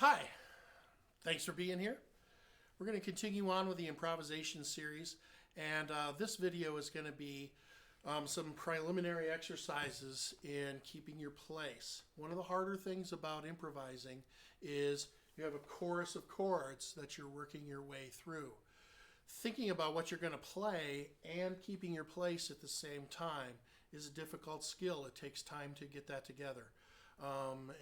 Hi, thanks for being here. We're going to continue on with the improvisation series, and this video is going to be some preliminary exercises in keeping your place. One of the harder things about improvising is you have a chorus of chords that you're working your way through. Thinking about what you're going to play and keeping your place at the same time is a difficult skill. It takes time to get that together.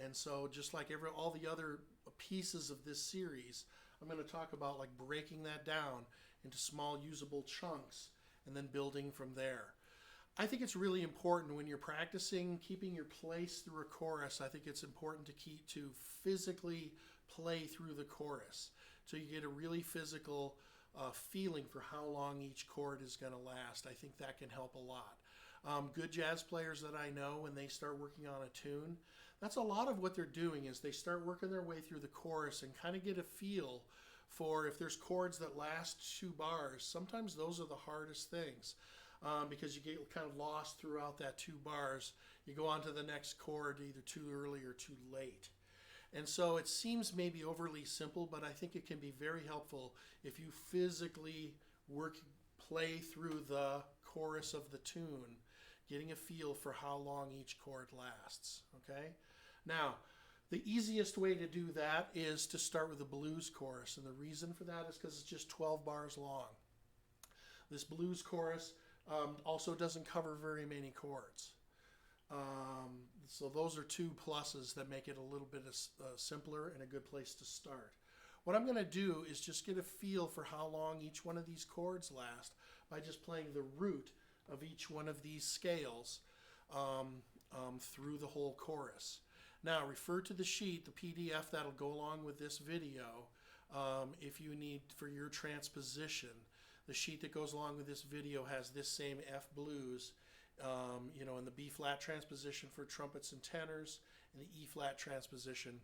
And so just like all the other pieces of this series, I'm going to talk about like breaking that down into small usable chunks and then building from there. I think it's really important when you're practicing keeping your place through a chorus. I think it's important to physically play through the chorus so you get a really physical feeling for how long each chord is going to last. I think that can help a lot. Good jazz players that I know, when they start working on a tune, that's a lot of what they're doing is they start working their way through the chorus and kind of get a feel for if there's chords that last 2 bars. Sometimes those are the hardest things because you get kind of lost throughout that 2 bars. You go on to the next chord either too early or too late. And so it seems maybe overly simple, but I think it can be very helpful if you physically play through the chorus of the tune, getting a feel for how long each chord lasts, okay? Now, the easiest way to do that is to start with a blues chorus, and the reason for that is because it's just 12 bars long. This blues chorus also doesn't cover very many chords. So those are 2 pluses that make it a little bit simpler and a good place to start. What I'm going to do is just get a feel for how long each one of these chords last by just playing the root of each one of these scales through the whole chorus. Now refer to the sheet, the PDF that'll go along with this video if you need for your transposition. The sheet that goes along with this video has this same F blues, in the B flat transposition for trumpets and tenors, and the E flat transposition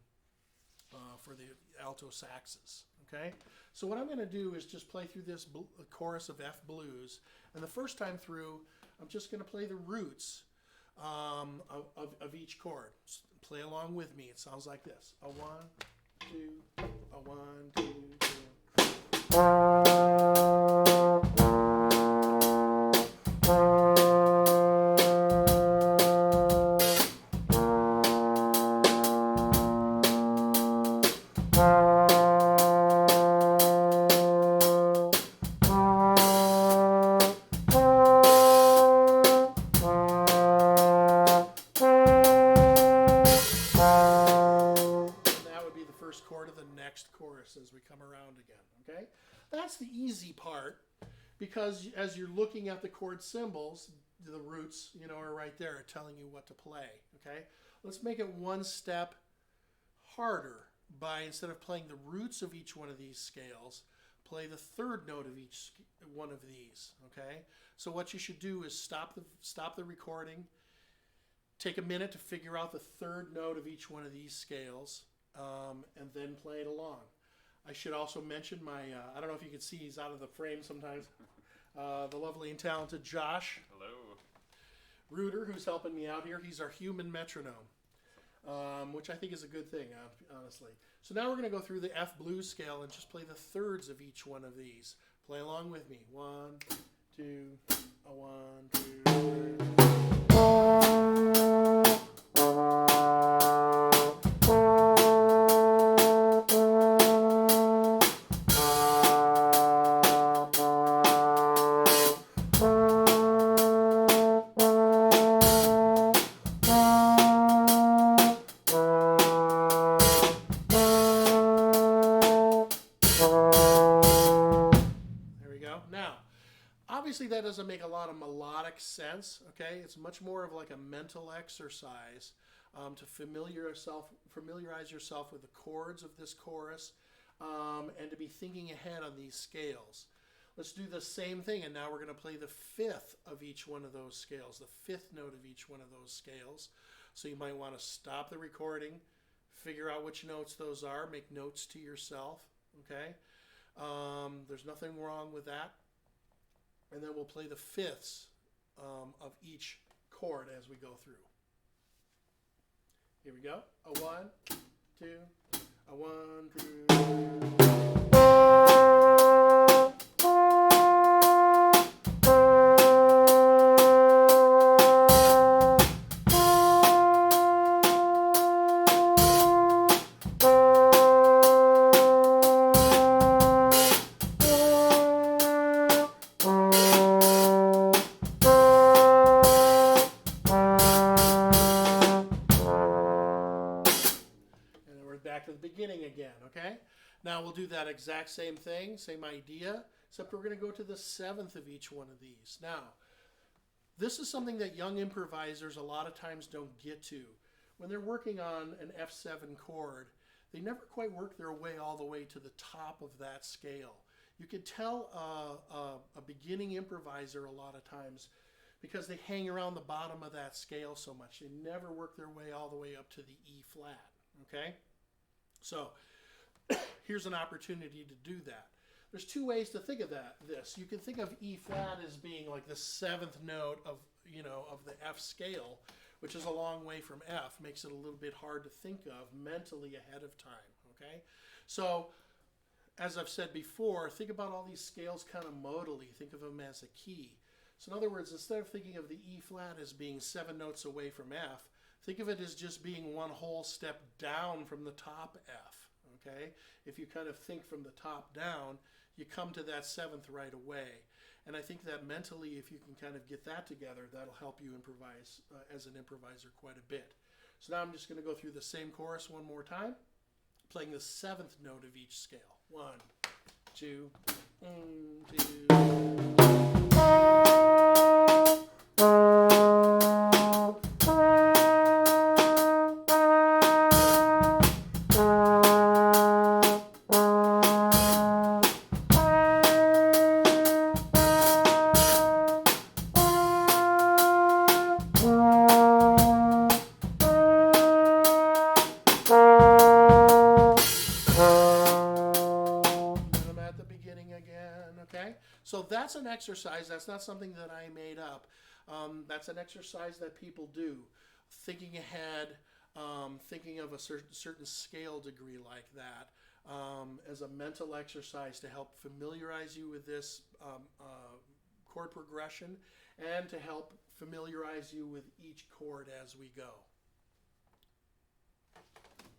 for the alto saxes. Okay, so what I'm going to do is just play through this chorus of F blues, and the first time through, I'm just going to play the roots of each chord. Play along with me. It sounds like this: a 1, 2, a 1, 2, 3. Chord of the next chorus as we come around again, okay? That's the easy part because as you're looking at the chord symbols, the roots, are right there telling you what to play, okay? Let's make it one step harder by, instead of playing the roots of each one of these scales, play the 3rd note of each one of these, okay? So what you should do is stop the recording, take a minute to figure out the 3rd note of each one of these scales, and then play it along. I should also mention my, I don't know if you can see, he's out of the frame sometimes, the lovely and talented Josh. Hello. Reuter, who's helping me out here. He's our human metronome, which I think is a good thing, honestly. So now we're going to go through the F blues scale and just play the 3rds of each one of these. Play along with me. 1, 2, a 1, 2, 3. Obviously that doesn't make a lot of melodic sense, okay? It's much more of like a mental exercise to familiarize yourself with the chords of this chorus and to be thinking ahead on these scales. Let's do the same thing, and now we're going to play the 5th of each one of those scales, the 5th note of each one of those scales. So you might want to stop the recording, figure out which notes those are, make notes to yourself, okay? There's nothing wrong with that. And then we'll play the 5ths of each chord as we go through. Here we go. A 1, 2, A 1, 2. Back to the beginning again, okay? Now we'll do that exact same thing, same idea, except we're going to go to the 7th of each one of these. Now, this is something that young improvisers a lot of times don't get to. When they're working on an F7 chord, they never quite work their way all the way to the top of that scale. You can tell a beginning improviser a lot of times because they hang around the bottom of that scale so much. They never work their way all the way up to the E flat, okay? So here's an opportunity to do that. There's two ways to think of this. You can think of E flat as being like the 7th note of the F scale, which is a long way from F, makes it a little bit hard to think of mentally ahead of time, okay? So as I've said before, think about all these scales kind of modally. Think of them as a key. So in other words, instead of thinking of the E flat as being 7 notes away from F, think of it as just being one whole step down from the top F, okay? If you kind of think from the top down, you come to that 7th right away. And I think that mentally, if you can kind of get that together, that'll help you improvise as an improviser quite a bit. So now I'm just going to go through the same chorus one more time, playing the 7th note of each scale. 1, 2, 2. So that's an exercise. That's not something that I made up. That's an exercise that people do. Thinking ahead, thinking of a certain scale degree like that as a mental exercise to help familiarize you with this chord progression and to help familiarize you with each chord as we go.